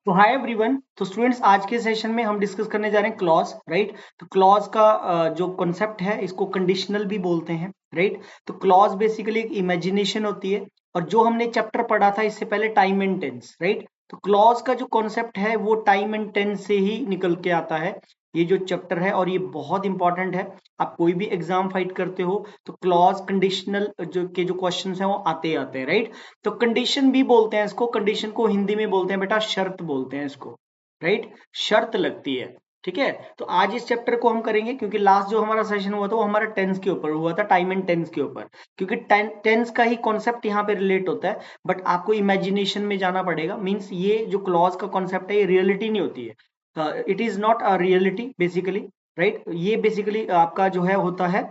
तो hi everyone. तो students, आज के सेशन में हम डिस्कस करने जा रहे हैं क्लॉज, राइट। तो क्लॉज का जो कॉन्सेप्ट है इसको कंडीशनल भी बोलते हैं, राइट। तो क्लॉज बेसिकली एक इमेजिनेशन होती है, और जो हमने चैप्टर पढ़ा था इससे पहले टाइम एंड टेंस, राइट। तो क्लॉज का जो कॉन्सेप्ट है वो टाइम एंड टेंस से ही निकल के आता है, ये जो चैप्टर है, और ये बहुत इंपॉर्टेंट है। आप कोई भी एग्जाम फाइट करते हो तो क्लॉज कंडीशनल जो क्वेश्चन है वो आते ही आते हैं, राइट। तो कंडीशन भी बोलते हैं इसको, कंडीशन को हिंदी में बोलते हैं बेटा शर्त बोलते हैं इसको, राइट। शर्त लगती है, ठीक है। तो आज इस चैप्टर को हम करेंगे क्योंकि लास्ट जो हमारा सेशन हुआ था वो हमारा टेंस के ऊपर हुआ था, टाइम एंड टेंस के ऊपर, क्योंकि टेंस का ही कॉन्सेप्ट यहाँ पे रिलेट होता है। बट आपको इमेजिनेशन में जाना पड़ेगा, मीन्स ये जो क्लॉज का कॉन्सेप्ट है ये रियलिटी नहीं होती है, it is not a reality basically, right. ये बेसिकली आपका जो है होता है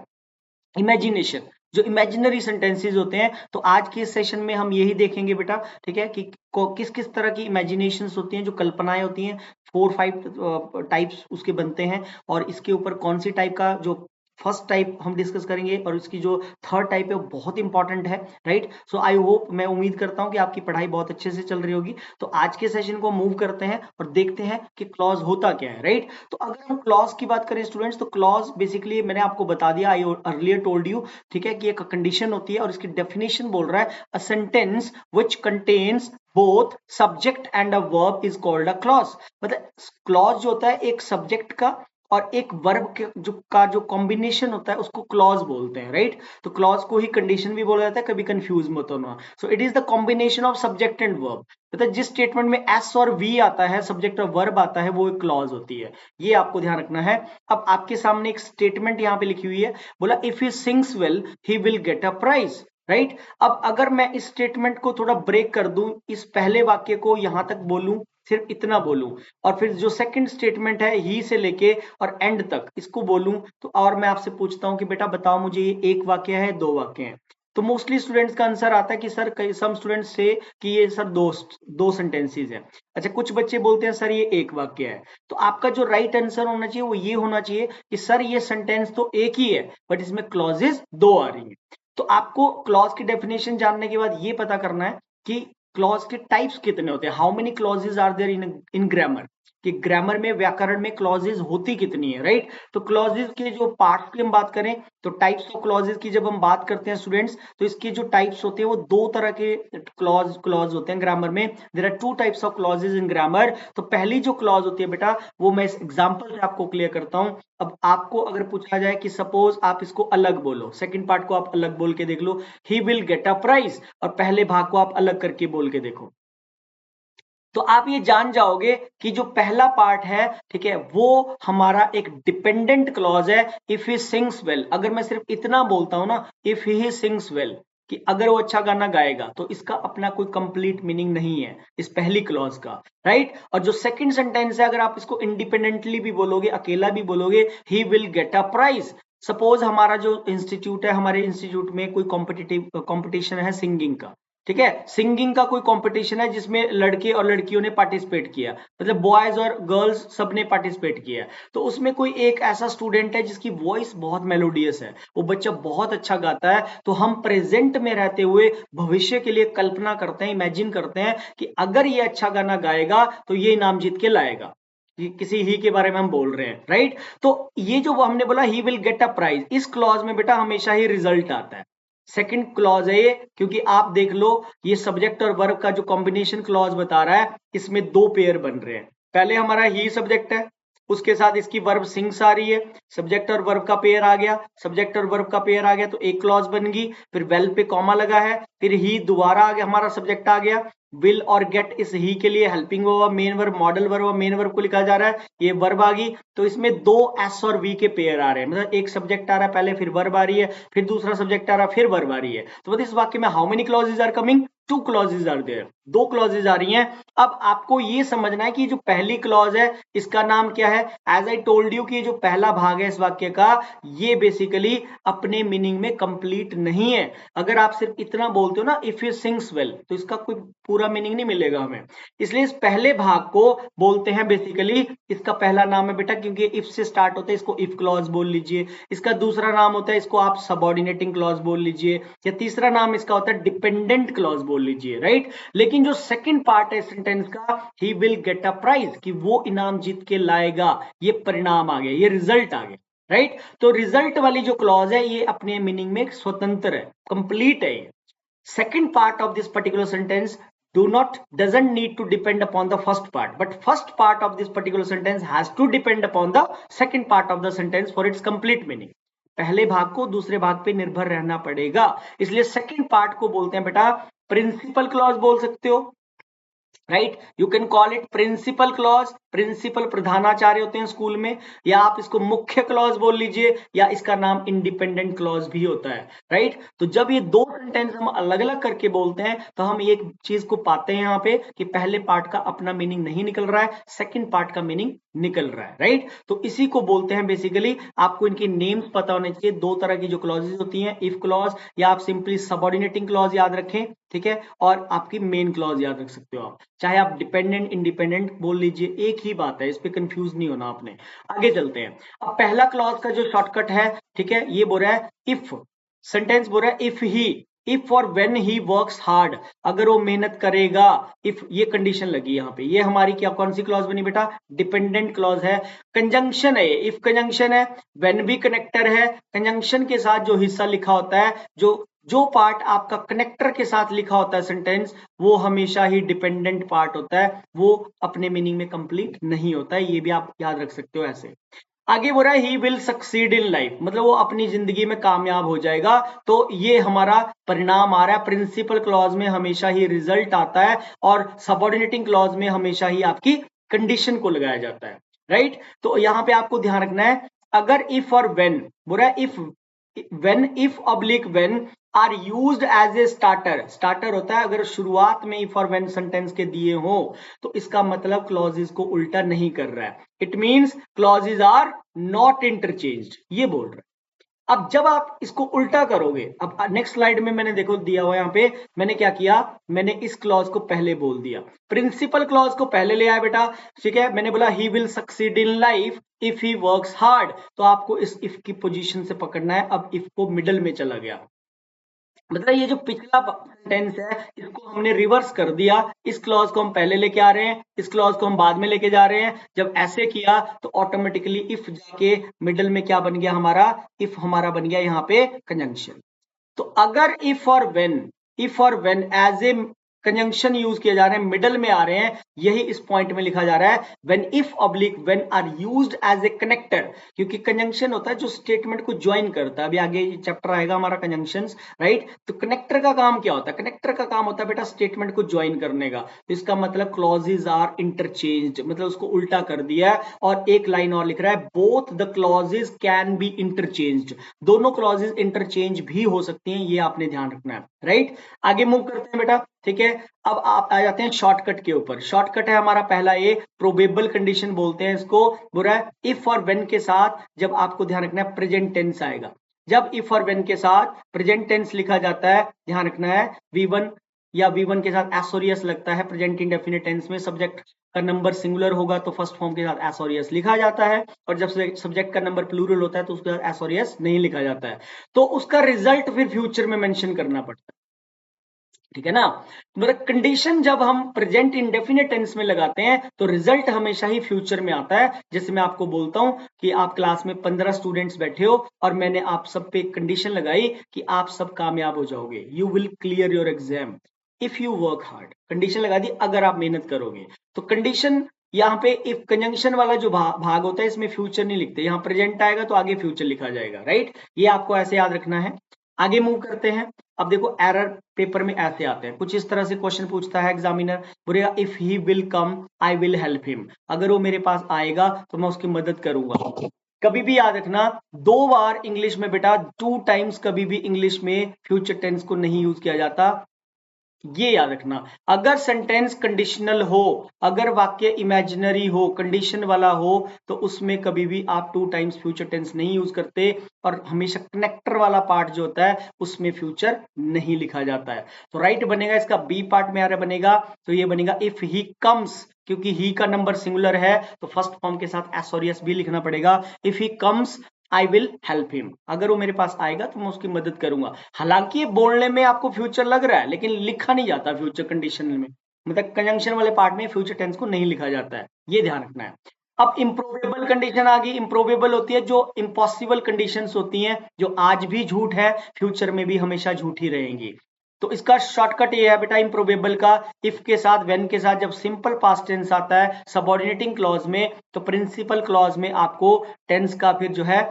इमेजिनेशन, जो इमेजिनरी सेंटेंसेस होते हैं। तो आज के सेशन में हम यही देखेंगे बेटा, ठीक है, कि किस किस तरह की इमेजिनेशंस होती हैं, जो कल्पनाएं होती हैं। 4-5 टाइप्स उसके बनते हैं, और इसके ऊपर कौन सी टाइप का जो फर्स्ट टाइप हम डिस्कस करेंगे, और इसकी जो थर्ड टाइप है वो बहुत इंपॉर्टेंट है, राइट। सो आई होप, मैं उम्मीद करता हूं कि आपकी पढ़ाई बहुत अच्छे से चल रही होगी। तो आज के सेशन को मूव करते हैं और देखते हैं कि क्लॉज होता क्या है, राइट। तो अगर हम क्लॉज की बात करें स्टूडेंट्स, तो क्लॉज बेसिकली मैंने आपको बता दिया, आई अर्लियर टोल्ड यू, ठीक है, कि एक कंडीशन होती है, और इसकी डेफिनेशन बोल रहा है a sentence which contains both subject and a verb is called a clause. मतलब क्लॉज जो होता है एक सब्जेक्ट का और एक वर्ब के जो कॉम्बिनेशन होता है उसको क्लॉज बोलते हैं, राइट। तो क्लॉज को ही कंडीशन भी बोला जाता है, कभी कंफ्यूज मत होना। So it is the combination of subject and verb, मतलब जिस स्टेटमेंट में एस और वी आता है, सब्जेक्ट और वर्ब आता है, वो एक क्लॉज होती है। ये आपको ध्यान रखना है। अब आपके सामने एक स्टेटमेंट यहाँ पे लिखी हुई है, बोला if he sings well he will get a prize, right. अब अगर मैं इस स्टेटमेंट को थोड़ा ब्रेक कर दूं, इस पहले वाक्य को यहां तक बोलूं, सिर्फ इतना बोलूं, और फिर जो सेकंड स्टेटमेंट है ही से लेके और एंड तक इसको बोलूं, तो और मैं आपसे पूछता हूं कि बेटा बताओ मुझे ये एक वाक्य है, दो वाक्य है। तो मोस्टली स्टूडेंट्स का आंसर आता है कि सर, कई सम स्टूडेंट्स से कि ये सर दो सेंटेंसेस है। अच्छा, कुछ बच्चे बोलते हैं सर ये एक वाक्य है। तो आपका जो राइट आंसर होना चाहिए वो ये होना चाहिए कि सर ये सेंटेंस तो एक ही है, बट इसमें क्लॉजेस दो आ रही है। तो आपको क्लॉज की डेफिनेशन जानने के बाद ये पता करना है कि क्लॉज के टाइप्स कितने होते हैं, how many clauses are there in grammar, कि ग्रामर में, व्याकरण में क्लॉजेज होती कितनी है, राइट। तो क्लॉजेज के जो पार्ट्स की हम बात करें, तो टाइप्स ऑफ क्लॉजेज की जब हम बात करते हैं स्टूडेंट्स, तो इसके जो टाइप्स होते हैं वो दो तरह के क्लॉज होते हैं ग्रामर में। There are two types of clauses in grammar. तो पहली जो क्लॉज होती है बेटा, वो मैं इस एग्जांपल से आपको क्लियर करता हूं। अब आपको अगर पूछा जाए कि सपोज आप इसको अलग बोलो, सेकंड पार्ट को आप अलग बोल के देख लो, he will get a prize, और पहले भाग को आप अलग करके बोल के देखो, तो आप ये जान जाओगे कि जो पहला पार्ट है, ठीक है, वो हमारा एक डिपेंडेंट क्लॉज है। इफ ही सिंग्स वेल, अगर मैं सिर्फ इतना बोलता हूं ना, इफ ही सिंग्स वेल, कि अगर वो अच्छा गाना गाएगा, तो इसका अपना कोई कंप्लीट मीनिंग नहीं है इस पहली क्लॉज का, राइट। और जो सेकंड सेंटेंस है, अगर आप इसको इंडिपेंडेंटली भी बोलोगे, अकेला भी बोलोगे, he will get a prize. Suppose हमारा जो इंस्टीट्यूट है, हमारे इंस्टीट्यूट में कोई कॉम्पिटिशन है सिंगिंग का, ठीक है, सिंगिंग का कोई कंपटीशन है जिसमें लड़के और लड़कियों ने पार्टिसिपेट किया, मतलब बॉयज और गर्ल्स सब ने पार्टिसिपेट किया। तो उसमें कोई एक ऐसा स्टूडेंट है जिसकी वॉइस बहुत मेलोडियस है, वो बच्चा बहुत अच्छा गाता है। तो हम प्रेजेंट में रहते हुए भविष्य के लिए कल्पना करते हैं, इमेजिन करते हैं कि अगर ये अच्छा गाना गाएगा तो ये इनाम जीत के लाएगा। किसी ही के बारे में हम बोल रहे हैं, राइट। तो ये जो हमने बोला he will get a prize, इस क्लॉज में बेटा हमेशा ही रिजल्ट आता है। सेकंड क्लॉज है ये, क्योंकि आप देख लो, ये सब्जेक्ट और वर्ब का जो कॉम्बिनेशन क्लॉज बता रहा है, इसमें दो पेयर बन रहे हैं। पहले हमारा ही सब्जेक्ट है, उसके साथ इसकी वर्ब सिंग्स आ रही है, सब्जेक्ट और वर्ब का पेयर आ गया, सब्जेक्ट और वर्ब का पेयर आ गया तो एक क्लॉज बन गई। फिर वेल पे कॉमा लगा है, फिर ही दोबारा आ गया, हमारा सब्जेक्ट आ गया। विल और गेट इस ही के लिए helping verb, main verb, modal verb और मेन वर्ब को लिखा जा रहा है, ये वर्ब आ गई। तो इसमें दो एस और वी के पेयर आ रहे हैं, मतलब एक सब्जेक्ट आ रहा है पहले, फिर वर्ब आ रही है, फिर दूसरा सब्जेक्ट आ रहा है, फिर वर्ब आ रही है। तो मतलब इस वाक्य में how many clauses are coming, two clauses are there, दो क्लॉजेज आ रही हैं। अब आपको ये समझना है कि जो पहली क्लॉज है इसका नाम क्या है। एज आई टोल्ड यू कि जो पहला भाग है इस वाक्य का, ये बेसिकली अपने मीनिंग में कंप्लीट नहीं है। अगर आप सिर्फ इतना बोलते हो ना, इफ यू सिंग्स वेल, तो इसका कोई पूरा मीनिंग नहीं मिलेगा हमें। इसलिए इस पहले भाग को बोलते हैं बेसिकली, इसका पहला नाम है बेटा, क्योंकि इफ से स्टार्ट होता है, इसको इफ क्लॉज बोल लीजिए। इसका दूसरा नाम होता है, इसको आप सबऑर्डिनेटिंग क्लॉज बोल लीजिए, या तीसरा नाम इसका होता है डिपेंडेंट क्लॉज बोल लीजिए, राइट। लेकिन जो सेकंड पार्ट है सेंटेंस का, he will get a prize, कि वो इनाम जीत के लाएगा, ये परिणाम आ गया, ये रिजल्ट आ गया, राइट। तो रिजल्ट वाली जो क्लॉज है ये अपने मीनिंग में स्वतंत्र है, कंप्लीट है ये। second part of this particular sentence doesn't need to depend upon the first part, but first part of this particular sentence has to depend upon the second part of the sentence for its complete meaning. पहले भाग को दूसरे भाग पे निर्भर रहना पड़ेगा, इसलिए सेकंड पार्ट को बोलते हैं बेटा प्रिंसिपल क्लॉज बोल सकते हो, right. You can call it principal clause, principal प्रधानाचार्य होते हैं स्कूल में, या आप इसको मुख्य क्लॉज बोल लीजिए, या इसका नाम इंडिपेंडेंट क्लॉज भी होता है, राइट। तो जब ये दो सेंटेंस हम अलग अलग करके बोलते हैं तो हम एक चीज को पाते हैं यहाँ पे कि पहले पार्ट का अपना मीनिंग नहीं निकल रहा है, सेकंड पार्ट का मीनिंग निकल रहा है, राइट। तो इसी को बोलते हैं बेसिकली, आपको इनकी नेम्स पता होने चाहिए। दो तरह की जो क्लॉजेज होती हैं, इफ क्लॉज, या आप सिंपली सबऑर्डिनेटिंग क्लॉज याद रखें, ठीक है, और आपकी मेन क्लॉज याद रख सकते हो आप, चाहे आप डिपेंडेंट इंडिपेंडेंट बोल लीजिए, एक ही बात है, इस पे कंफ्यूज नहीं होना आपने। आगे चलते हैं। अब पहला क्लॉज का जो शॉर्टकट है, ठीक है, ये बोल रहा है इफ, सेंटेंस बोल रहा है इफ और व्हेन ही वर्क्स हार्ड, अगर वो मेहनत करेगा, इफ ये कंडीशन लगी यहाँ पे, ये हमारी क्या कौन सी क्लॉज बनी बेटा, डिपेंडेंट क्लॉज है, कंजंक्शन है, इफ कंजंक्शन है, व्हेन भी कनेक्टर है, कंजंक्शन के साथ जो हिस्सा लिखा होता है, जो पार्ट आपका कनेक्टर के साथ लिखा होता है सेंटेंस, वो हमेशा ही डिपेंडेंट पार्ट होता है, वो अपने मीनिंग में कंप्लीट नहीं होता है, ये भी आप याद रख सकते हो ऐसे। आगे बोल रहा है he will succeed in life, मतलब वो अपनी जिंदगी में कामयाब हो जाएगा, तो ये हमारा परिणाम आ रहा है। प्रिंसिपल क्लॉज में हमेशा ही रिजल्ट आता है, और सबऑर्डिनेटिंग क्लॉज में हमेशा ही आपकी कंडीशन को लगाया जाता है, राइट। तो यहां पे आपको ध्यान रखना है, अगर इफ और व्हेन बोल रहा है, if oblique when are used as a starter होता है, अगर शुरुआत में इफ और व्हेन सेंटेंस के दिए हो तो इसका मतलब क्लॉजेस को उल्टा नहीं कर रहा है, it means clauses are not interchanged, ये बोल रहा है। अब जब आप इसको उल्टा करोगे, अब नेक्स्ट स्लाइड में मैंने देखो दिया हुआ यहाँ पे, मैंने क्या किया, मैंने इस क्लॉज को पहले बोल दिया, प्रिंसिपल क्लॉज को पहले ले आया बेटा, ठीक है। मैंने बोला he will succeed in life if he works hard, तो आपको इस इफ की पोजीशन से पकड़ना है। अब इफ को मिडल में चला गया, मतलब ये जो पिछला सेंटेंस है इसको हमने रिवर्स कर दिया, इस क्लॉज को हम पहले लेके आ रहे हैं, इस क्लॉज को हम बाद में लेके जा रहे हैं। जब ऐसे किया तो ऑटोमेटिकली इफ जाके मिडल में क्या बन गया हमारा, इफ हमारा बन गया यहाँ पे कंजंक्शन। तो अगर इफ और when as a conjunction use किए जा रहे हैं, मिडल में आ रहे हैं, यही इस पॉइंट में लिखा जा रहा है when if oblique when are used as a connector, क्योंकि कंजंक्शन होता है जो स्टेटमेंट को ज्वाइन करता है। अभी आगे चैप्टर आएगा हमारा कंजंक्शंस, राइट। तो कनेक्टर का काम क्या होता है, कनेक्टर का काम होता है बेटा स्टेटमेंट को ज्वाइन करने का। तो इसका मतलब क्लॉजेज आर इंटरचेंज्ड, मतलब उसको उल्टा कर दिया है, और एक लाइन और लिख रहा है both the clauses can be interchanged, दोनों क्लॉजेज इंटरचेंज भी हो सकती हैं, ये आपने ध्यान रखना है, राइट। आगे मूव करते हैं बेटा, ठीक है। अब आप आ जाते हैं शॉर्टकट के ऊपर। शॉर्टकट है हमारा पहला ए, प्रोबेबल कंडीशन बोलते हैं इसको, बुरा है इफ और व्हेन के साथ जब आपको ध्यान रखना है प्रेजेंट टेंस आएगा, जब इफ और व्हेन के साथ प्रेजेंट टेंस लिखा जाता है, ध्यान रखना है V1 या V1 के साथ एसोरियस लगता है प्रेजेंट इंडेफिनिट टेंस में, सब्जेक्ट का नंबर सिंगुलर होगा तो फर्स्ट फॉर्म के साथ एसोरियस लिखा जाता है, और जब सब्जेक्ट का नंबर प्लूरल होता है तो उसके साथ एसोरियस नहीं लिखा जाता है, तो उसका रिजल्ट फिर फ्यूचर में मेंशन करना पड़ता है, ठीक है ना। मतलब कंडीशन जब हम प्रेजेंट इंडेफिनिट टेंस में लगाते हैं तो रिजल्ट हमेशा ही फ्यूचर में आता है। जैसे मैं आपको बोलता हूं कि आप क्लास में 15 स्टूडेंट्स बैठे हो और मैंने आप सब पे कंडीशन लगाई कि आप सब कामयाब हो जाओगे, you will clear your exam if you work hard, condition लगा दी अगर आप मेहनत करोगे। तो कंडीशन यहाँ पे इफ कंजंक्शन वाला जो भाग होता है इसमें फ्यूचर नहीं लिखते, यहाँ प्रेजेंट आएगा तो आगे फ्यूचर लिखा जाएगा, राइट। ये आपको ऐसे याद रखना है। आगे मूव करते हैं। अब देखो एरर पेपर में ऐसे आते हैं, कुछ इस तरह से क्वेश्चन पूछता है एग्जामिनर, बोलेगा if he will come I will help him, अगर वो मेरे पास आएगा तो मैं उसकी मदद करूंगा। कभी भी याद रखना, दो बार इंग्लिश में बेटा 2 टाइम्स कभी भी इंग्लिश में फ्यूचर टेंस को नहीं यूज किया जाता, ये याद रखना। अगर सेंटेंस कंडीशनल हो, अगर वाक्य इमेजिनरी हो, कंडीशन वाला हो, तो उसमें कभी भी आप 2 टाइम्स फ्यूचर टेंस नहीं यूज करते, और हमेशा कनेक्टर वाला पार्ट जो होता है उसमें फ्यूचर नहीं लिखा जाता है। तो राइट बनेगा इसका बी पार्ट में आ बनेगा, तो ये बनेगा इफ ही कम्स, क्योंकि ही का नंबर सिंगुलर है तो फर्स्ट फॉर्म के साथ एसोरियस भी लिखना पड़ेगा। If he comes I will help him, अगर वो मेरे पास आएगा तो मैं उसकी मदद करूंगा। हालांकि ये बोलने में आपको फ्यूचर लग रहा है, लेकिन लिखा नहीं जाता फ्यूचर कंडीशन में, मतलब कंजंक्शन वाले पार्ट में फ्यूचर टेंस को नहीं लिखा जाता है, ये ध्यान रखना है। अब इम्प्रोबेबल कंडीशन आ गई। इम्प्रोबेबल होती है जो इम्पॉसिबल कंडीशंस होती हैं, जो आज भी झूठ है, फ्यूचर में भी हमेशा झूठ ही रहेंगी। तो इसका शॉर्टकट ये है बेटा इम्प्रोबेबल का, इफ के साथ, व्हेन के साथ, जब सिंपल पास्ट टेंस आता है सबऑर्डिनेटिंग क्लॉज में, तो प्रिंसिपल क्लॉज में आपको टेंस का फिर जो है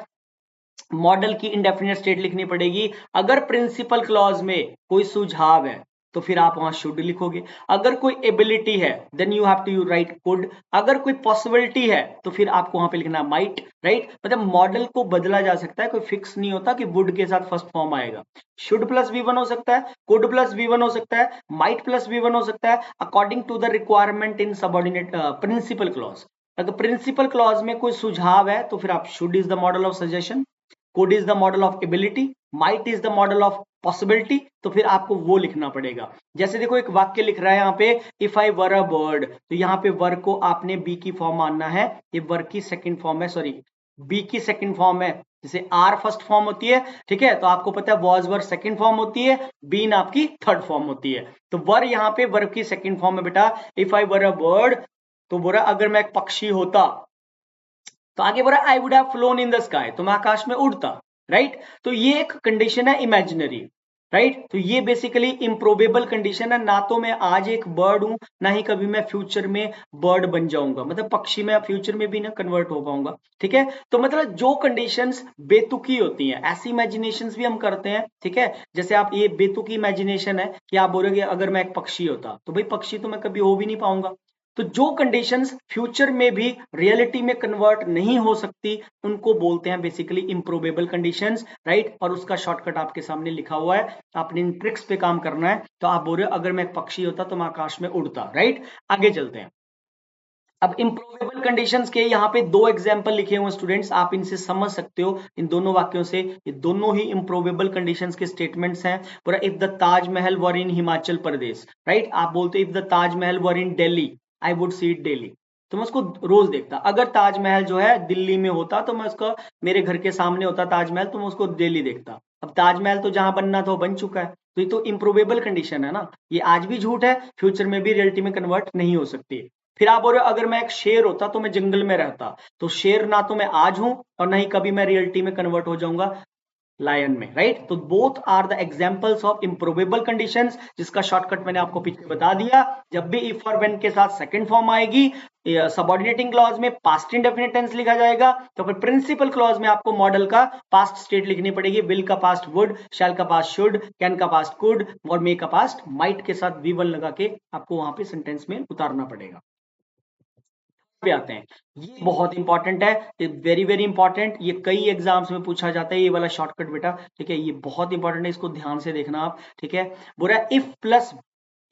मॉडल की इंडेफिनिट स्टेट लिखनी पड़ेगी। अगर प्रिंसिपल क्लॉज में कोई सुझाव है तो फिर आप वहां शुड लिखोगे। अगर कोई एबिलिटी है then you have to you write could. अगर कोई पॉसिबिलिटी है तो फिर आपको वहां पे लिखना माइट, राइट। मतलब मॉडल को बदला जा सकता है, कोई फिक्स नहीं होता कि वुड के साथ फर्स्ट फॉर्म आएगा। शुड प्लस V1 हो सकता है, कुड प्लस V1 हो सकता है, माइट प्लस V1 हो सकता है, according to the requirement in subordinate principal clause. अगर प्रिंसिपल क्लॉज में कोई सुझाव है तो फिर आप should is the model of suggestion, could is the model of ability, might is the model of possibility, तो फिर आपको वो लिखना पड़ेगा। जैसे देखो एक वाक्य लिख रहा है यहाँ पे, if I were a bird, तो यहाँ पे वर को आपने बी की फॉर्म मानना है, ये वर की सेकंड फॉर्म है, सॉरी बी की सेकंड फॉर्म है, जैसे आर फर्स्ट फॉर्म होती है, ठीक है, तो आपको पता है वॉज वर सेकंड फॉर्म होती है, बीन आपकी थर्ड फॉर्म होती है। तो वर यहाँ पे वर की सेकंड फॉर्म है बेटा, if I were a bird, तो बोला अगर मैं एक पक्षी होता, तो आगे बोला आई would have flown in the sky, तो मैं आकाश में उड़ता, राइट। तो ये एक कंडीशन है इमेजिनरी, राइट। तो ये बेसिकली इम्प्रोबेबल कंडीशन है, ना तो मैं आज एक बर्ड हूं, ना ही कभी मैं फ्यूचर में बर्ड बन जाऊंगा, मतलब पक्षी में फ्यूचर में भी ना कन्वर्ट हो पाऊंगा, ठीक है। तो मतलब जो कंडीशंस बेतुकी होती हैं, ऐसी इमेजिनेशंस भी हम करते हैं, ठीक है। जैसे आप ये बेतुकी इमेजिनेशन है कि आप बोलोगे अगर मैं एक पक्षी होता, तो भाई पक्षी तो मैं कभी हो भी नहीं पाऊंगा। तो जो कंडीशंस फ्यूचर में भी रियलिटी में कन्वर्ट नहीं हो सकती, उनको बोलते हैं बेसिकली इम्प्रोबेबल कंडीशंस, राइट। और उसका शॉर्टकट आपके सामने लिखा हुआ है, आपने इन ट्रिक्स पे काम करना है। तो आप बोल रहे हो अगर मैं एक पक्षी होता तो मैं आकाश में उड़ता, राइट। आगे चलते हैं। अब इम्प्रोबेबल कंडीशंस के यहाँ पे दो एग्जांपल लिखे हुए स्टूडेंट्स, आप इनसे समझ सकते हो इन दोनों वाक्यों से, ये दोनों ही इम्प्रोबेबल कंडीशंस के स्टेटमेंट्स हैं। पूरा if the Taj Mahal were in Himachal Pradesh, right, आप बोलते if the Taj Mahal were in Delhi I would see it daily, तो मैं उसको रोज देखता। अगर ताजमहल जो है दिल्ली में होता तो मैं उसको, मेरे घर के सामने होता ताजमहल, तो मैं उसको डेली देखता। अब ताजमहल तो जहां बनना था वो बन चुका है, तो ये तो इम्प्रोबेबल कंडीशन है ना, ये आज भी झूठ है, फ्यूचर में भी रियलिटी में कन्वर्ट नहीं हो सकती। फिर आप बोल रहे हो अगर मैं एक शेर होता तो मैं जंगल में रहता, तो शेर ना तो मैं आज हूं और ना ही कभी मैं रियलिटी में कन्वर्ट हो जाऊंगा लायन में, राइट। तो both are the examples of improbable conditions, जिसका शॉर्टकट मैंने आपको पीछे बता दिया। जब भी इफ और व्हेन के साथ सेकंड फॉर्म आएगी, सबऑर्डिनेटिंग क्लॉज में पास्ट इंडेफिनिट टेंस लिखा जाएगा, तो फिर प्रिंसिपल क्लॉज में आपको मॉडल का पास्ट स्टेट लिखनी पड़ेगी। विल का पास्ट वुड, शैल का पास्ट शुड, कैन का पास्ट कुड और मे का पास्ट माइट के साथ V1 लगा के आपको वहां पे सेंटेंस में उतारना पड़ेगा। पे आते हैं, ये बहुत इंपॉर्टेंट है, वेरी वेरी इंपॉर्टेंट, ये कई एग्जाम्स में पूछा जाता है ये वाला शॉर्टकट बेटा, ठीक है। ये बहुत इंपॉर्टेंट है, इसको ध्यान से देखना आप, ठीक है। बोला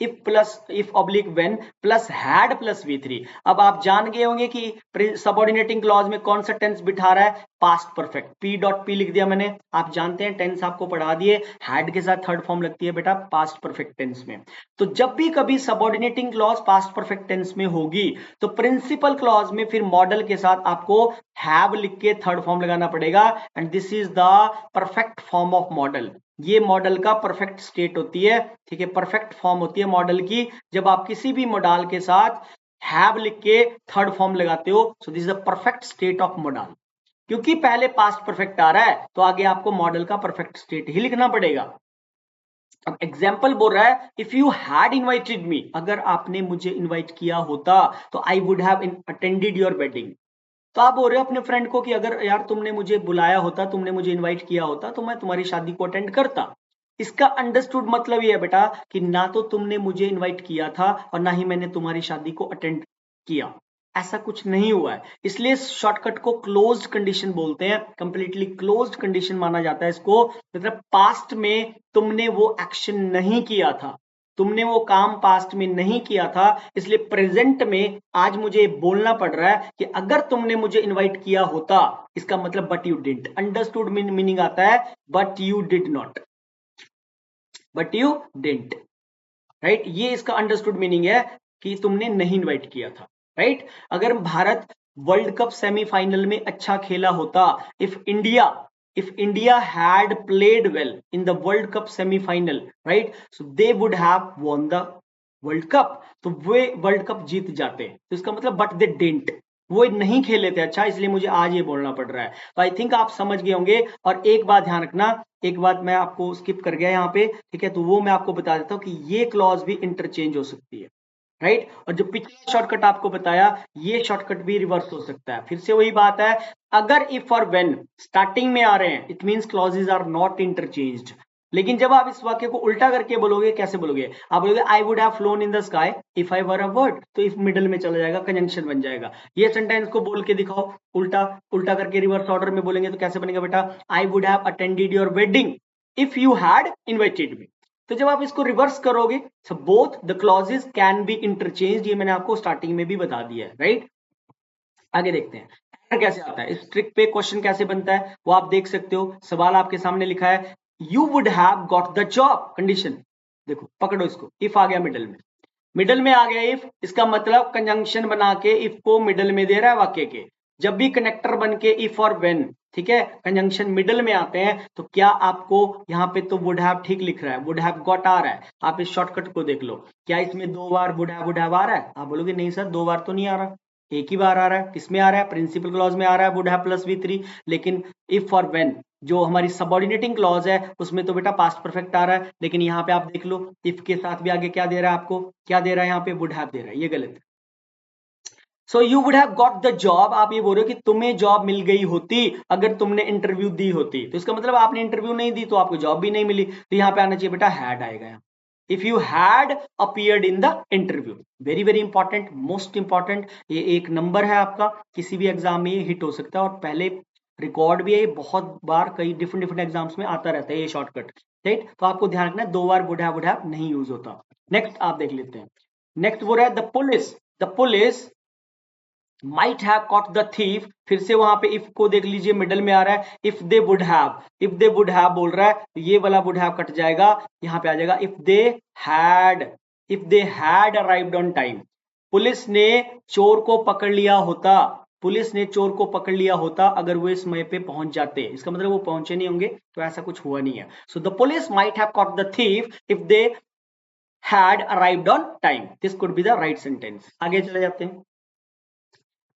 if oblique when plus had plus V3। अब आप जान गए होंगे कि सबऑर्डिनेटिंग क्लॉज में कौन सा टेंस बिठा रहा है, past perfect, P dot P लिख दिया मैंने, आप जानते हैं टेंस आपको पढ़ा दिए, हैड के साथ थर्ड फॉर्म लगती है बेटा पास्ट परफेक्ट टेंस में। तो जब भी कभी subordinating clause past perfect tense में होगी, तो प्रिंसिपल क्लॉज में फिर मॉडल के साथ आपको हैव लिख के थर्ड फॉर्म लगाना पड़ेगा, and this is the perfect form of model. ये मॉडल का परफेक्ट स्टेट होती है, ठीक है, परफेक्ट फॉर्म होती है मॉडल की, जब आप किसी भी मॉडल के साथ हैव लिख के थर्ड फॉर्म लगाते हो। So this is the perfect state of model. क्योंकि पहले पास्ट परफेक्ट आ रहा है, तो आगे आपको मॉडल का परफेक्ट स्टेट ही लिखना पड़ेगा। अब एग्जाम्पल बोल रहा है इफ यू हैड इन्वाइटेड मी, अगर आपने मुझे इन्वाइट किया होता तो आई would have attended your wedding. तो आप बोल रहे हो अपने फ्रेंड को कि अगर यार तुमने मुझे बुलाया होता, तुमने मुझे इनवाइट किया होता, तो मैं तुम्हारी शादी को अटेंड करता। इसका अंडरस्टूड मतलब ये है बेटा कि ना तो तुमने मुझे इनवाइट किया था और ना ही मैंने तुम्हारी शादी को अटेंड किया, ऐसा कुछ नहीं हुआ है। इसलिए शॉर्टकट को क्लोज्ड कंडीशन बोलते हैं, कंप्लीटली क्लोज्ड कंडीशन माना जाता है इसको। मतलब पास्ट में तुमने वो एक्शन नहीं किया था, तुमने वो काम पास्ट में नहीं किया था, इसलिए प्रेजेंट में आज मुझे बोलना पड़ रहा है कि अगर तुमने मुझे इनवाइट किया होता, इसका मतलब but you didn't. Understood meaning आता है but you did not, but you didn't, right. ये इसका अंडरस्टूड मीनिंग है कि तुमने नहीं इनवाइट किया था, राइट। अगर भारत वर्ल्ड कप सेमीफाइनल में अच्छा खेला होता, if India had played well in the World Cup semi-final, right? So they would have won the World Cup. तो वे वर्ल्ड कप जीत जाते, तो इसका मतलब बट दे डिडंट, वो नहीं खेले थे अच्छा, इसलिए मुझे आज ये बोलना पड़ रहा है। तो आई थिंक आप समझ गए होंगे। और एक बात ध्यान रखना, एक बात मैं आपको स्किप कर गया यहाँ पे, ठीक है, तो वो मैं आपको बता देता हूँ कि ये क्लॉज भी इंटरचेंज हो सकती है, राइट। और जो पिछला शॉर्टकट आपको बताया, ये शॉर्टकट भी रिवर्स हो सकता है। फिर से वही बात है, अगर इफ और व्हेन स्टार्टिंग में आ रहे हैं, it means clauses are not interchanged. लेकिन जब आप इस वाक्य को उल्टा करके बोलोगे, कैसे बोलोगे, आप बोलोगे आई would have flown in the sky if I were a bird, तो इफ मिडल में चला जाएगा, कंजंक्शन बन जाएगा। ये सेंटेंस को बोल के दिखाओ उल्टा, उल्टा करके रिवर्स ऑर्डर में बोलेंगे तो कैसे बनेगा बेटा, आई would have attended your wedding if you had invited मी। तो जब आप इसको रिवर्स करोगे, so both the clauses can be interchanged, ये मैंने आपको स्टार्टिंग में भी बता दिया है, राइट। आगे देखते हैं एरर कैसे आता है, इस ट्रिक पे क्वेश्चन कैसे बनता है वो आप देख सकते हो। सवाल आपके सामने लिखा है, you would have got the job, condition देखो, पकड़ो इसको, इफ आ गया मिडल में, मिडल में आ गया इफ, इसका मतलब कंजंक्शन बना के इफ को मिडल में दे रहा है वाक्य के। जब भी कनेक्टर बन के इफ और व्हेन, ठीक है, कंजंक्शन मिडल में आते हैं, तो क्या आपको यहाँ पे तो वुड हैव ठीक लिख रहा है, वुड हैव गॉट आ रहा है। आप इस शॉर्टकट को देख लो, क्या इसमें दो बार वुड हैव आ रहा है, आप बोलोगे नहीं सर दो बार तो नहीं आ रहा, एक ही बार आ रहा है। किसमें आ रहा है, प्रिंसिपल क्लॉज में आ रहा है वुड हैव प्लस V3। लेकिन इफ और व्हेन जो हमारी सबऑर्डिनेटिंग क्लॉज है उसमें तो बेटा पास्ट परफेक्ट आ रहा है, लेकिन यहाँ पे आप देख लो इफ के साथ भी आगे क्या दे रहा है आपको, क्या दे रहा है यहाँ पे, वुड हैव दे रहा है, ये गलत है। So you would have got the job, आप ये बोल रहे हो कि तुम्हें जॉब मिल गई होती अगर तुमने इंटरव्यू दी होती, तो इसका मतलब आपने इंटरव्यू नहीं दी तो आपको जॉब भी नहीं मिली, तो यहाँ पे आना चाहिए बेटा हैड आएगा यहाँ। If you had appeared in the interview, very very important, most important, ये एक नंबर है आपका, किसी भी एग्जाम में ये हिट हो सकता है, और पहले रिकॉर्ड भी है, बहुत बार कई डिफरेंट डिफरेंट एग्जाम्स में आता रहता है ये शॉर्टकट, राइट। तो आपको ध्यान रखना है, दो बार वुड हैव नहीं यूज होता। नेक्स्ट आप देख लेते हैं, नेक्स्ट बोल रहा है the police might have caught the thief. फिर से वहां पे इफ को देख लीजिए, मिडल में आ रहा है, इफ दे वुड हैव बोल रहा है, तो ये वाला वुड हैव कट जाएगा, यहाँ पे आ जाएगा if they had arrived on time. Police ने चोर को पकड़ लिया होता, पुलिस ने चोर को पकड़ लिया होता अगर वो इस समय पे पहुंच जाते, इसका मतलब वो पहुंचे नहीं होंगे, तो ऐसा कुछ हुआ नहीं है। So the police might have caught the thief if they had arrived on time, this could be the right sentence. आगे चले जाते हैं।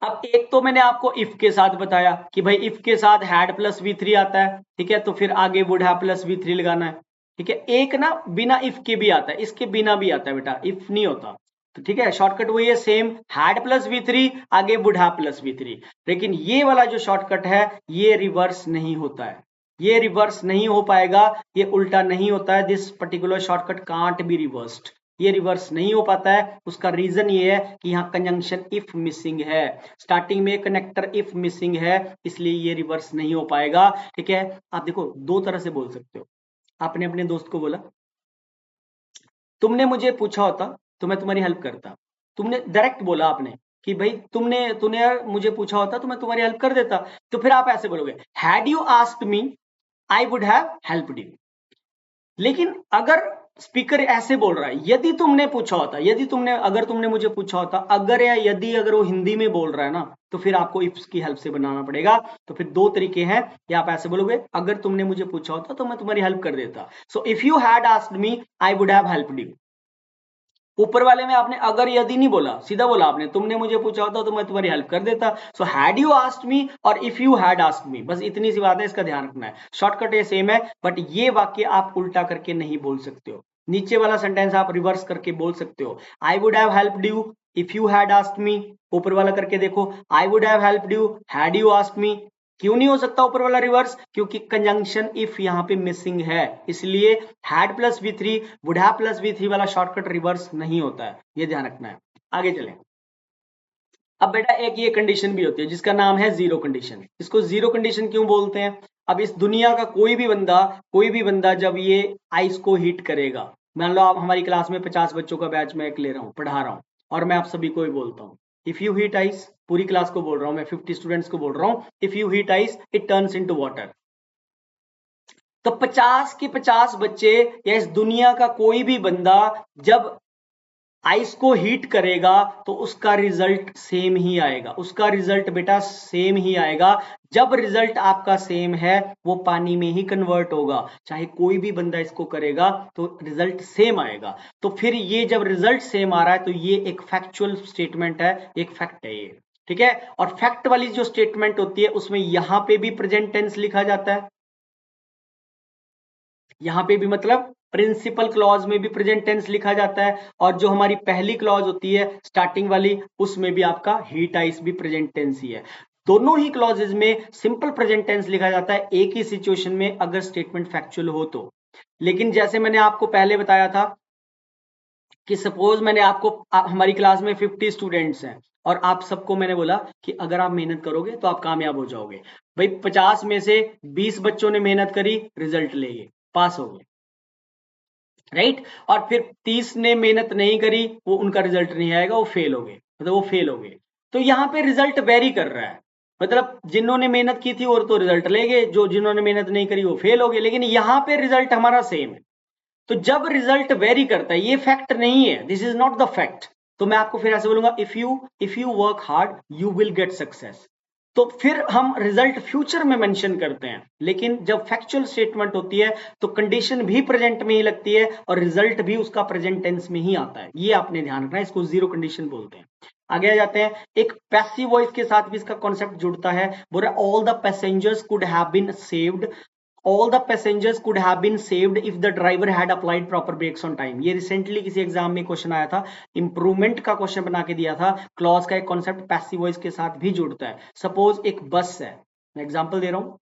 अब एक तो मैंने आपको इफ के साथ बताया कि भाई इफ के साथ हैड प्लस V3 आता है, ठीक है, तो फिर आगे वुड हैव प्लस V3 लगाना है, ठीक है। एक ना बिना इफ के भी आता है, इसके बिना भी आता है बेटा, इफ नहीं होता, तो ठीक है, शॉर्टकट वही है सेम, हैड प्लस V3 आगे वुड हैव प्लस V3। लेकिन ये वाला जो शॉर्टकट है ये रिवर्स नहीं होता है, ये रिवर्स नहीं हो पाएगा, ये उल्टा नहीं होता है, this particular shortcut can't be reversed, ये रिवर्स नहीं हो पाता है। उसका रीजन ये है कि यहाँ कंजंक्शन इफ मिसिंग है, स्टार्टिंग में कनेक्टर इफ मिसिंग है, इसलिए ये रिवर्स नहीं हो पाएगा, ठीक है। आप देखो दो तरह से बोल सकते हो, आपने अपने दोस्त को बोला तुमने मुझे पूछा होता तो मैं तुम्हारी हेल्प करता, तुमने डायरेक्ट बोला आपने कि भाई तूने यार मुझे पूछा होता तो मैं तुम्हारी हेल्प कर देता, तो फिर आप ऐसे बोलोगे had you asked me I would have helped you. लेकिन अगर स्पीकर ऐसे बोल रहा है यदि तुमने पूछा होता, अगर तुमने मुझे पूछा होता, अगर या यदि अगर वो हिंदी में बोल रहा है ना, तो फिर आपको इफ की हेल्प से बनाना पड़ेगा। तो फिर दो तरीके हैं, या आप ऐसे बोलोगे अगर तुमने मुझे पूछा होता तो मैं तुम्हारी हेल्प कर देता, so if you had asked me I would have helped you. ऊपर वाले में आपने अगर यदि नहीं बोला, सीधा बोला आपने तुमने मुझे पूछा होता तो मैं तुम्हारी हेल्प कर देता। So had you asked me और if you had asked me, बस इतनी सी बात है, इसका ध्यान रखना है। शॉर्टकट ये सेम है, बट ये वाक्य आप उल्टा करके नहीं बोल सकते हो। नीचे वाला सेंटेंस आप रिवर्स करके बोल सकते हो, आई would have helped you if you had asked मी। ऊपर वाला करके देखो, आई would have helped you had you asked मी। क्यों नहीं हो सकता ऊपर वाला रिवर्स, क्योंकि कंजंक्शन इफ यहाँ पे मिसिंग है, इसलिए had plus V3 would have plus V3 वाला शॉर्टकट रिवर्स नहीं होता है, ये ध्यान रखना है। आगे चलें। अब बेटा एक ये कंडीशन भी होती है जिसका नाम है जीरो कंडीशन। इसको जीरो कंडीशन क्यों बोलते हैं, अब इस दुनिया का कोई भी बंदा जब ये आइस को हीट करेगा, मान लो आप हमारी क्लास में 50 बच्चों का बैच मैं एक ले रहा हूँ, पढ़ा रहा हूँ, और मैं आप सभी को ही बोलता हूँ इफ यू हीट आइस, पूरी क्लास को बोल रहा हूँ मैं, 50 स्टूडेंट्स को बोल रहा हूँ, if you heat ice it turns into water. तो 50 के 50 बच्चे या इस दुनिया का कोई भी बंदा जब आइस को हीट करेगा तो उसका रिजल्ट सेम ही आएगा, उसका रिजल्ट बेटा सेम ही आएगा। जब रिजल्ट आपका सेम है वो पानी में ही कन्वर्ट होगा, चाहे कोई भी बंदा इसको करेगा तो रिजल्ट सेम आएगा। तो फिर ये जब रिजल्ट सेम आ रहा है तो ये एक फैक्चुअल स्टेटमेंट है, एक फैक्ट है ये, ठीक है। और फैक्ट वाली जो स्टेटमेंट होती है उसमें यहां पे भी प्रेजेंट टेंस लिखा जाता है, यहां पे भी मतलब प्रिंसिपल क्लॉज में भी प्रेजेंट टेंस लिखा जाता है, और जो हमारी पहली क्लॉज होती है स्टार्टिंग वाली उसमें भी आपका हीट आइस भी प्रेजेंट टेंस ही है। दोनों ही क्लॉजेज में सिंपल प्रेजेंट टेंस लिखा जाता है एक ही सिचुएशन में अगर स्टेटमेंट फैक्चुअल हो तो। लेकिन जैसे मैंने आपको पहले बताया था कि सपोज मैंने आपको हमारी क्लास में 50 स्टूडेंट्स हैं और आप सबको मैंने बोला कि अगर आप मेहनत करोगे तो आप कामयाब हो जाओगे। भाई 50 में से 20 बच्चों ने मेहनत करी, रिजल्ट ले गए, पास हो गए, राइट। और फिर 30 ने मेहनत नहीं करी, वो उनका रिजल्ट नहीं आएगा, वो फेल हो गए, मतलब वो फेल हो गए। तो यहाँ पे रिजल्ट वेरी कर रहा है, मतलब जिन्होंने मेहनत की थी और तो रिजल्ट ले गए, जो जिन्होंने मेहनत नहीं करी वो फेल हो गए, लेकिन यहाँ पे रिजल्ट हमारा सेम है। तो जब रिजल्ट वेरी करता है, ये फैक्ट नहीं है, this is not the fact. तो मैं आपको फिर ऐसे बोलूंगा, if you work hard you will get success. तो फिर हम रिजल्ट फ्यूचर में मेंशन करते हैं, लेकिन जब फैक्चुअल स्टेटमेंट होती है तो कंडीशन भी प्रेजेंट में ही लगती है और रिजल्ट भी उसका प्रेजेंट टेंस में ही आता है। ये आपने ध्यान रखना है, इसको जीरो कंडीशन बोलते हैं। आगे आ जाते हैं, एक पैसिव वॉइस के साथ भी इसका कॉन्सेप्ट जुड़ता है। बोल रहा है all the passengers could have been saved, all the passengers could have been saved if the driver had applied proper brakes on time। ये रिसेंटली किसी एग्जाम में क्वेश्चन आया था, इंप्रूवमेंट का क्वेश्चन बना के दिया था। क्लॉज का एक कॉन्सेप्ट पैसिव वॉइस के साथ भी जुड़ता है। सपोज एक बस है, मैं एग्जांपल दे रहा हूं,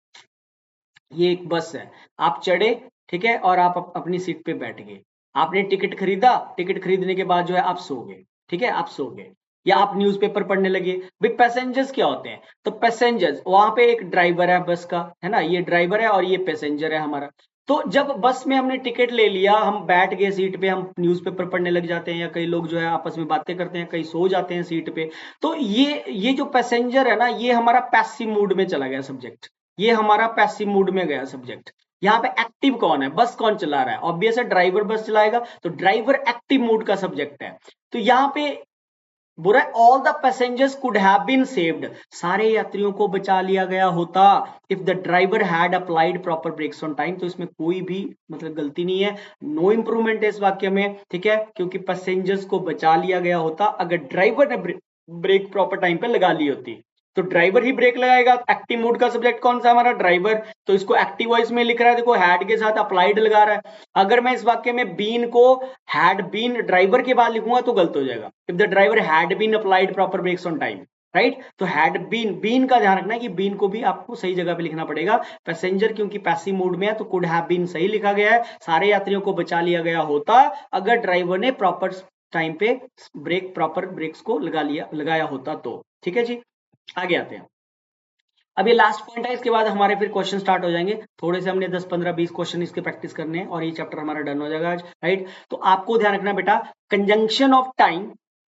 ये एक बस है, आप चढ़े, ठीक है, और आप अपनी सीट पे बैठ गए, आपने टिकट खरीदा, टिकट खरीदने के बाद जो है आप सो गए, ठीक है, आप सो गए, या आप न्यूज़पेपर पढ़ने लगे। भाई पैसेंजर्स क्या होते हैं, तो पैसेंजर्स वहां पे एक ड्राइवर है बस का, है ना, ये ड्राइवर है और ये पैसेंजर है हमारा। तो जब बस में हमने टिकट ले लिया, हम बैठ गए सीट पे, हम न्यूज़पेपर पढ़ने लग जाते हैं, या कई लोग जो है आपस में बातें करते हैं, कई सो जाते हैं सीट पे। तो ये जो पैसेंजर है ना, ये हमारा पैसिव मूड में चला गया सब्जेक्ट, ये हमारा पैसिव मूड में गया सब्जेक्ट। यहाँ पे एक्टिव कौन है, बस कौन चला रहा है, ऑब्वियस है ड्राइवर बस चलाएगा, तो ड्राइवर एक्टिव मूड का सब्जेक्ट है। तो यहाँ पे बुरा, all the passengers could have been saved, सारे यात्रियों को बचा लिया गया होता, if the driver had applied proper brakes on time. तो इसमें कोई भी मतलब गलती नहीं है, नो इंप्रूवमेंट है इस वाक्य में, ठीक है, क्योंकि पैसेंजर्स को बचा लिया गया होता अगर ड्राइवर ने ब्रेक प्रॉपर टाइम पे लगा ली होती। तो ड्राइवर ही ब्रेक लगाएगा, एक्टिव मूड का सब्जेक्ट कौन सा हमारा, ड्राइवर। तो इसको एक्टिव वॉइस में लिख रहा है, देखो हैड के साथ अप्लाइड लगा रहा है। अगर मैं इस वाक्य में बीन को हैड बीन ड्राइवर के बाद लिखूंगा तो गलत हो जाएगा, if the driver had been applied proper brakes on time, right. तो हैड बीन, बीन का ध्यान रखना है कि बीन को भी आपको सही जगह पे लिखना पड़ेगा। पैसेंजर क्योंकि पैसिव मूड में है तो कुड हैव बीन सही लिखा गया है, सारे यात्रियों को बचा लिया गया होता अगर ड्राइवर ने प्रॉपर टाइम पे ब्रेक प्रॉपर ब्रेक्स को लगाया होता तो, ठीक है जी। आगे आते हैं, अब ये लास्ट पॉइंट है, इसके बाद हमारे फिर क्वेश्चन स्टार्ट हो जाएंगे। थोड़े से हमने 10 15 20 क्वेश्चन इसके प्रैक्टिस करने हैं और ये चैप्टर हमारा डन हो जाएगा आज, राइट। तो आपको ध्यान रखना बेटा, कंजंक्शन ऑफ टाइम,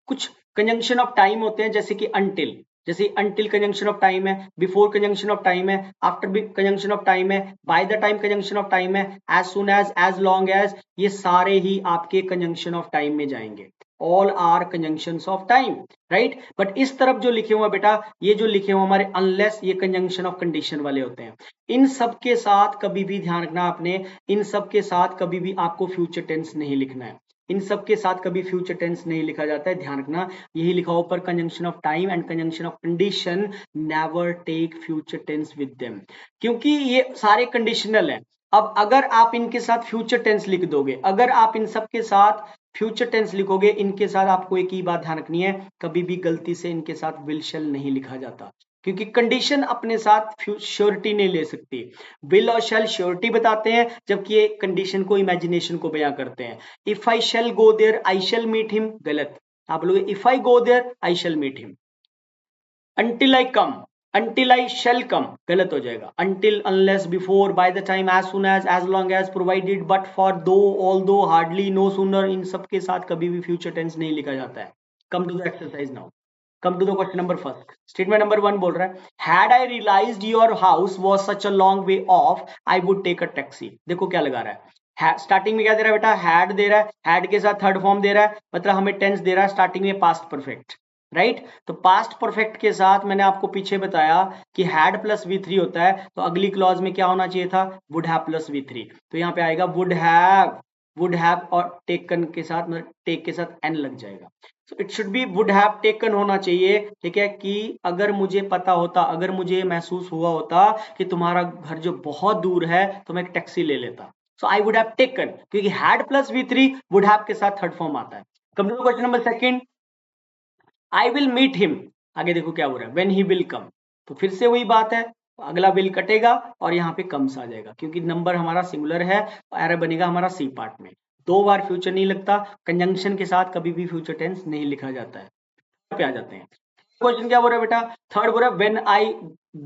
कुछ कंजंक्शन ऑफ टाइम होते हैं जैसे कि अनटिल, जैसे अनटिल कंजंक्शन ऑफ टाइम है, बिफोर कंजंक्शन ऑफ टाइम है, आफ्टर कंजंक्शन ऑफ टाइम है, by the time conjunction of time है, as soon as long as, ये सारे ही आपके कंजंक्शन ऑफ टाइम में जाएंगे। All are conjunctions of time, right. But इस तरफ जो लिखे हुए बेटा, ये जो लिखे हुए हमारे अनलेस, ये कंजंक्शन ऑफ कंडीशन वाले होते हैं। इन सब के साथ कभी भी ध्यान रखना आपने, इन सब के साथ कभी भी आपको फ्यूचर टेंस नहीं लिखना है, इन सब के साथ कभी फ्यूचर टेंस नहीं लिखा जाता है, ध्यान रखना। यही लिखा हो ऊपर, conjunction of time and conjunction of condition never take future tense with them, क्योंकि ये सारे कंडीशनल है। अब अगर आप इनके साथ फ्यूचर टेंस लिख दोगे, अगर आप इन सब के साथ फ्यूचर टेंस लिखोगे, इनके साथ आपको एक ही बात ध्यान रखनी है, कभी भी गलती से इनके साथ विल शैल नहीं लिखा जाता, क्योंकि कंडीशन अपने साथ श्योरिटी नहीं ले सकती। विल और शैल श्योरिटी बताते हैं, जबकि ये कंडीशन को, इमेजिनेशन को बयां करते हैं। If I shall go there I shall meet him, गलत, आप बोलोगे if I go there I shall meet him. until I come, until I shall come, गलत हो जाएगा। until, unless, before, by the time, as soon as long as, provided, but, for, though, although, hardly, no sooner, इन सब के साथ कभी भी future tense नहीं लिखा जाता है। Come to the exercise now, come to the question number first. Statement number 1 बोल रहा है, had I realized your house was such a long way of I would take a taxi. देखो क्या लगा रहा है, स्टार्टिंग में क्या दे रहा है बेटा, हैड दे रहा है, हैड के साथ थर्ड फॉर्म दे रहा है, मतलब हमें टेंस दे रहा है स्टार्टिंग में पास्ट परफेक्ट, राइट। तो पास्ट परफेक्ट के साथ मैंने आपको पीछे बताया कि हैड प्लस V3 होता है, तो अगली क्लॉज में क्या होना चाहिए था, वुड हैव प्लस V3, तो यहाँ पे आएगा वुड हैव और टेकन के साथ, मतलब टेक के साथ एन लग जाएगा। So it should be would have taken होना चाहिए, ठीक है, कि अगर मुझे पता होता, अगर मुझे महसूस हुआ होता कि तुम्हारा घर जो बहुत दूर है तो मैं एक टैक्सी ले लेता, so I would have taken, क्योंकि had plus V3 would have के साथ थर्ड फॉर्म आता है। Come to question number second, I will meet him, आगे देखो क्या हो रहा है, व्हेन ही विल कम, तो फिर से वही बात है, अगला विल कटेगा और यहाँ पे कम्स आ जाएगा, क्योंकि नंबर हमारा सिंगुलर है, एरर बनेगा हमारा सी पार्ट में, दो बार फ्यूचर नहीं लगता, कंजंक्शन के साथ कभी भी फ्यूचर टेंस नहीं लिखा जाता है। पे आ जाते हैं, क्वेश्चन क्या बोल रहा है बेटा, थर्ड बोल रहा है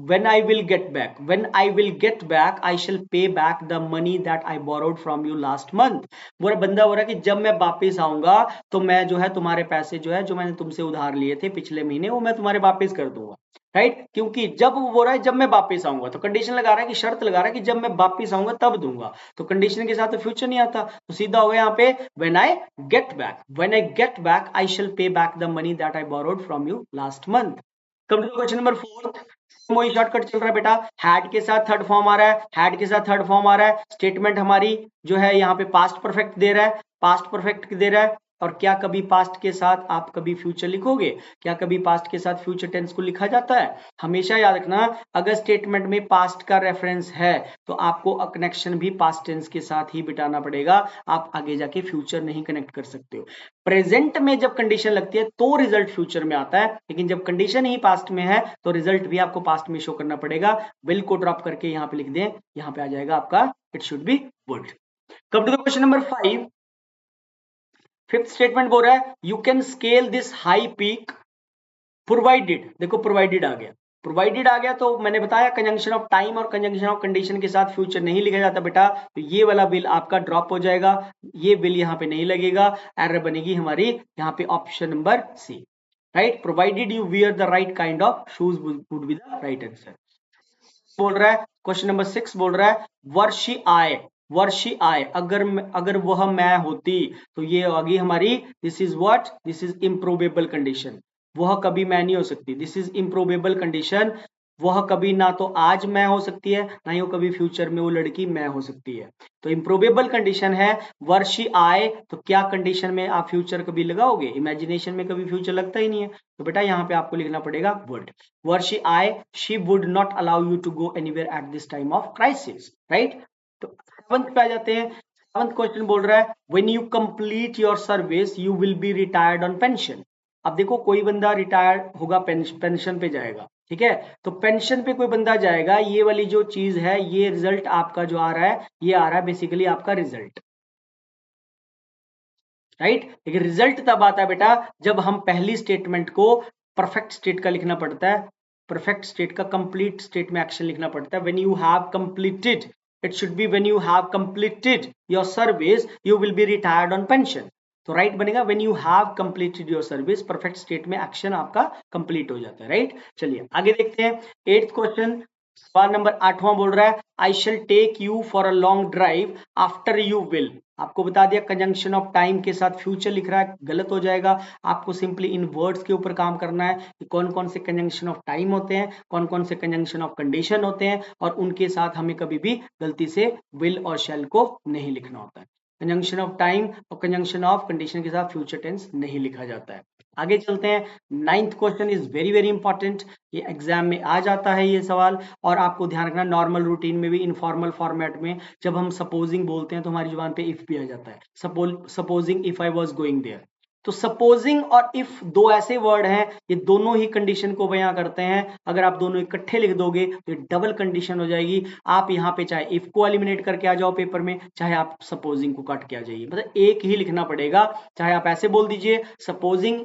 when I will get back, when I will get back I shall pay back the money that I borrowed from you last month। बोल रहा बंदा बोल रहा है कि जब मैं वापस आऊंगा तो मैं जो है तुम्हारे पैसे जो है, जो मैंने तुमसे उधार लिए थे पिछले महीने, वो मैं तुम्हारे वापस कर दूंगा, राइट। क्योंकि जब वो बोल रहा है जब मैं वापस आऊंगा, तो कंडीशन लगा रहा है कि शर्त लगा रहा है कि जब मैं वापस आऊंगा तब दूंगा, तो कंडीशन के साथ तो फ्यूचर नहीं आता, तो सीधा हो गया यहाँ पे when I get back I shall pay back the money that I borrowed from you last month। Come to question number fourth, वही शॉर्टकट चल रहा है बेटा, हैड के साथ थर्ड फॉर्म आ रहा है, हैड के साथ थर्ड फॉर्म आ रहा है, स्टेटमेंट हमारी जो है यहाँ पे पास्ट परफेक्ट दे रहा है, पास्ट परफेक्ट दे रहा है, और क्या कभी पास्ट के साथ आप कभी फ्यूचर लिखोगे, क्या कभी पास्ट के साथ फ्यूचर टेंस को लिखा जाता है, हमेशा याद रखना, अगर स्टेटमेंट में पास्ट का रेफरेंस है तो आपको कनेक्शन भी पास्ट टेंस के साथ ही बिठाना पड़ेगा, आप आगे जाके फ्यूचर नहीं कनेक्ट कर सकते हो। प्रेजेंट में जब कंडीशन लगती है तो रिजल्ट फ्यूचर में आता है, लेकिन जब कंडीशन ही पास्ट में है तो रिजल्ट भी आपको पास्ट में शो करना पड़ेगा। विल को ड्रॉप करके यहाँ पे लिख दें, यहाँ पे आ जाएगा आपका it should be would. Come to the question number 5, fifth statement बोल रहा है you can scale this high peak provided, देखो प्रोवाइडेड आ गया, प्रोवाइडेड आ गया, तो मैंने बताया कंजंक्शन ऑफ टाइम और कंजंक्शन ऑफ कंडीशन के साथ फ्यूचर नहीं लिखा जाता बेटा, तो ये वाला विल आपका ड्रॉप हो जाएगा, ये विल यहाँ पे नहीं लगेगा, एरर बनेगी हमारी यहाँ पे option number C, right. Provided you wear the right kind of shoes would be the right answer. बोल रहा है क्वेश्चन नंबर 6 बोल रहा है वर्षी आए, अगर वह मैं होती, तो ये होगी हमारी this is what, this is improbable condition, वह कभी मैं नहीं हो सकती, दिस इज इम्प्रोबेबल कंडीशन, वह कभी ना तो आज मैं हो सकती है, ना ही वो कभी फ्यूचर में वो लड़की मैं हो सकती है, तो इम्प्रोबेबल कंडीशन है। वर्षी आए, तो क्या कंडीशन में आप फ्यूचर कभी लगाओगे, इमेजिनेशन में कभी फ्यूचर लगता ही नहीं है, तो बेटा यहाँ पे आपको लिखना पड़ेगा वुड। वर्षी आए, she would not allow you to go anywhere at this time of crisis, right. तो सेवंथ पे आ जाते हैं, सेवंथ क्वेश्चन बोल रहा है when you complete your service you will be retired on pension. अब देखो कोई बंदा रिटायर होगा, पेंशन पे जाएगा, ठीक है, तो पेंशन पे कोई बंदा जाएगा, ये वाली जो चीज है, ये रिजल्ट आपका जो आ रहा है, ये आ रहा है बेसिकली आपका रिजल्ट, राइट। लेकिन रिजल्ट तब आता है बेटा जब हम पहली स्टेटमेंट को परफेक्ट स्टेट का लिखना पड़ता है, परफेक्ट स्टेट का कंप्लीट स्टेट में एक्शन लिखना पड़ता है, when you have completed, it should be when you have completed your service you will be retired on pension, तो राइट बनेगा when you have completed your service, perfect state में action आपका complete हो जाता है, राइट। चलिए आगे देखते हैं, एट्थ क्वेश्चन, सवाल नंबर 8वां बोल रहा है I shall take you for a long drive after you will. आपको बता दिया कंजंक्शन ऑफ टाइम के साथ फ्यूचर लिख रहा है, गलत हो जाएगा, आपको सिंपली इन वर्ड्स के ऊपर काम करना है कि कौन कौन से कंजंक्शन ऑफ टाइम होते हैं, कौन कौन से कंजंक्शन ऑफ कंडीशन होते हैं, और उनके साथ हमें कभी भी गलती से विल और शेल को नहीं लिखना होता है। कंजंक्शन ऑफ टाइम और कंजंक्शन ऑफ कंडीशन के साथ फ्यूचर टेंस नहीं लिखा जाता है। आगे चलते हैं, ninth question is very very important, ये एग्जाम में आ जाता है ये सवाल, और आपको ध्यान रखना नॉर्मल रूटीन में भी, इनफॉर्मल फॉर्मेट में जब हम सपोजिंग बोलते हैं तो हमारी जुबान पे इफ भी आ जाता है, supposing if I was going there, तो सपोजिंग और इफ दो ऐसे वर्ड हैं, ये दोनों ही कंडीशन को बयां करते हैं, अगर आप दोनों इकट्ठे लिख दोगे तो ये डबल कंडीशन हो जाएगी, आप यहाँ पे चाहे इफ को एलिमिनेट करके आ जाओ पेपर में, चाहे आप सपोजिंग को काट के आ जाइए, मतलब एक ही लिखना पड़ेगा, चाहे आप ऐसे बोल दीजिए supposing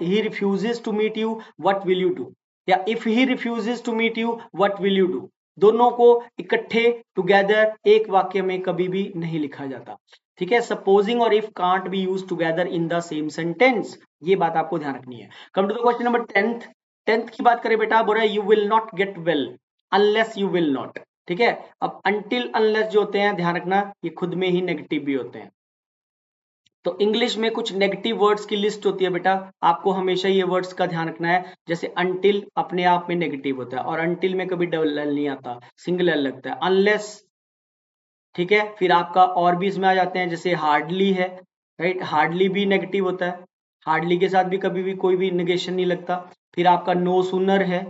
he refuses to meet you what will you do, या if he refuses to meet you what will you do, दोनों को इकट्ठे टुगेदर एक वाक्य में कभी भी नहीं लिखा जाता, ठीक है। सपोजिंग और if can't be use together in the same sentence, ये बात आपको ध्यान रखनी है। Come to the question number 10th, 10th की बात करें बेटा, बोल रहा है you will not get well unless you will not, ठीक है। अब अनटिल अनलेस जो होते हैं ध्यान रखना ये खुद में ही नेगेटिव भी होते हैं। तो इंग्लिश में कुछ नेगेटिव वर्ड्स की लिस्ट होती है बेटा, आपको हमेशा ये वर्ड्स का ध्यान रखना है। जैसे अनटिल अपने आप में नेगेटिव होता है और अनटिल में कभी डबल एल नहीं आता, सिंगल एल लगता है। अनलेस, ठीक है। फिर आपका और भी इसमें आ जाते हैं, जैसे हार्डली है, राइट, हार्डली भी नेगेटिव होता है, हार्डली के साथ भी कभी भी कोई भी निगेशन नहीं लगता। फिर आपका नो सूनर है,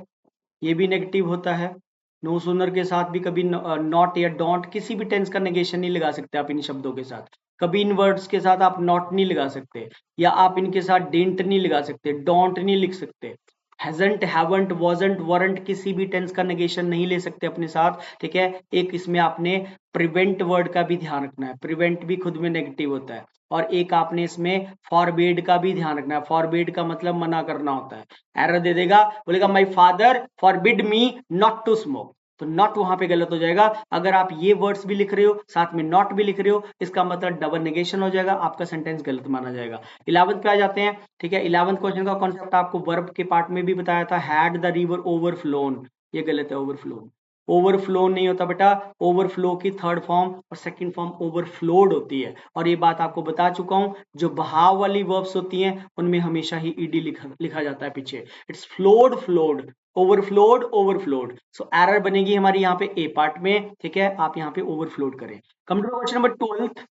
ये भी नेगेटिव होता है। नो सूनर के साथ भी कभी नॉट या डोंट, किसी भी टेंस का नेगेशन नहीं लगा सकते आप इन शब्दों के साथ। कभी इन वर्ड्स के साथ आप नॉट नहीं लगा सकते, या आप इनके साथ डेंट नहीं लगा सकते, डोंट नहीं लिख सकते। हैजंट, हैवंट, वॉजंट, वरंट, किसी भी टेंस का नेगेशन नहीं ले सकते अपने साथ, ठीक है। एक इसमें आपने प्रिवेंट वर्ड का भी ध्यान रखना है, प्रिवेंट भी खुद में नेगेटिव होता है। और एक आपने इसमें फॉरबेड का भी ध्यान रखना है, फॉरबेड का मतलब मना करना होता है। एरर दे देगा, बोलेगा my father forbid me not to smoke, तो नॉट वहां पे गलत हो जाएगा। अगर आप ये वर्ड्स भी लिख रहे हो साथ में नॉट भी लिख रहे हो, इसका मतलब डबल नेगेशन हो जाएगा, आपका सेंटेंस गलत माना जाएगा। 11th पे आ जाते हैं, ठीक है। 11th क्वेश्चन का कॉन्सेप्ट आपको वर्ब के पार्ट में भी बताया था, हैड द रिवर ओवरफ्लोन, ये गलत है, ओवरफ्लोन, ओवरफ्लो नहीं होता बेटा। ओवरफ्लो की थर्ड फॉर्म और सेकंड फॉर्म ओवरफ्लोड होती है, और ये बात आपको बता चुका हूं। जो बहाव वाली वर्ब्स होती हैं उनमें हमेशा ही ईडी लिखा जाता है पीछे। It's flowed, flowed, overflowed, overflowed. So error बनेगी हमारी यहाँ पे ए पार्ट में, ठीक है। आप यहाँ पे ओवरफ्लोड करें। कम to question number 12th।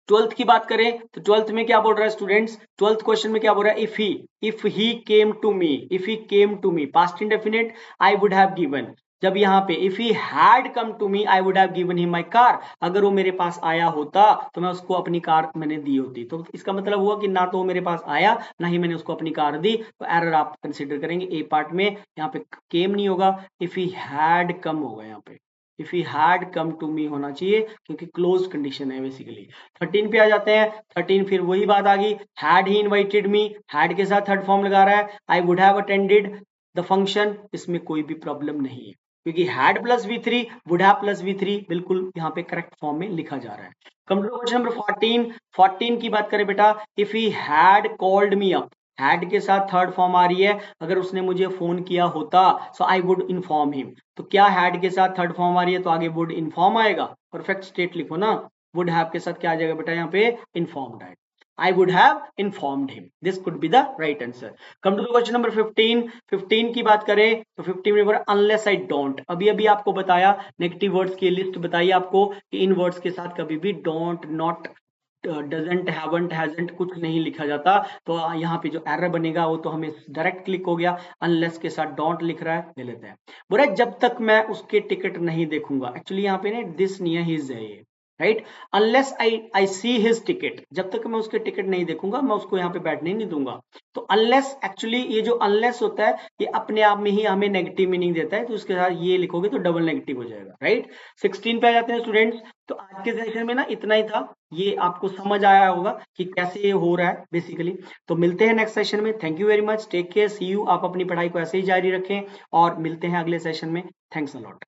12th की बात करें तो 12th में क्या बोल रहा है स्टूडेंट्स, 12th क्वेश्चन में क्या बोल रहा है, if he came to me, if he came to me, past indefinite, I would have given. जब यहाँ पे if he had come to me I would have given him my car, अगर वो मेरे पास आया होता तो मैं उसको अपनी कार मैंने दी होती। तो इसका मतलब हुआ कि ना तो वो मेरे पास आया ना ही मैंने उसको अपनी कार दी, तो एरर आप कंसिडर करेंगे ए पार्ट में। यहाँ पे केम नहीं होगा, इफ ही हैड कम होगा यहाँ पे, if he had come to me होना चाहिए, क्योंकि क्लोज कंडीशन है बेसिकली। 13 पे आ जाते हैं। 13 फिर वही बात आ गई, had he invited me, had के साथ थर्ड फॉर्म लगा रहा है। आई would have attended the function, इसमें कोई भी प्रॉब्लम नहीं है, क्योंकि had plus V3, would have plus V3 बिल्कुल यहाँ पे करेक्ट फॉर्म में लिखा जा रहा है। Come to question number 14। 14 की बात करें बेटा, if he had called me up, had के साथ थर्ड फॉर्म आ रही है, अगर उसने मुझे फोन किया होता, सो आई वुड इन्फॉर्म हिम। तो क्या हैड के साथ थर्ड फॉर्म आ रही है तो आगे वुड इन्फॉर्म आएगा, परफेक्ट स्टेट लिखो ना। वुड हैव के साथ क्या आ जाएगा बेटा यहाँ पे, इन्फॉर्म्ड है। I would have informed him. This could be the right answer. Come to the question number 15. 15 की बात करें तो 15 में बोला unless I don't. अभी अभी आपको बताया नेगेटिव वर्ड्स की लिस्ट बताई आपको कि इन वर्ड्स के साथ कभी भी don't, not, doesn't, haven't, hasn't कुछ नहीं लिखा जाता। तो यहाँ पे जो एरर बनेगा वो तो हमें डायरेक्ट क्लिक हो गया, अनलेस के साथ डोंट लिख रहा है, गलत है। बोला जब तक मैं उसके टिकट नहीं देखूंगा, एक्चुअली यहाँ पे ना दिस नहीं है, हिज है ये, right. Unless I see his ticket, जब तक मैं उसके टिकट नहीं देखूंगा मैं उसको यहाँ पे बैठने नहीं दूंगा। तो अनलेस, एक्चुअली ये जो अनलेस होता है ये अपने आप में ही हमें नेगेटिव मीनिंग देता है, तो उसके साथ ये लिखोगे तो डबल नेगेटिव हो जाएगा, राइट। 16 पे आ जाते हैं स्टूडेंट्स। तो आज के सेशन में ना इतना ही था, ये आपको समझ आया होगा कि कैसे ये हो रहा है बेसिकली। तो मिलते हैं नेक्स्ट सेशन में। Thank you very much, take care, see you. आप अपनी पढ़ाई को ऐसे ही जारी रखें और मिलते हैं अगले सेशन में। Thanks a lot.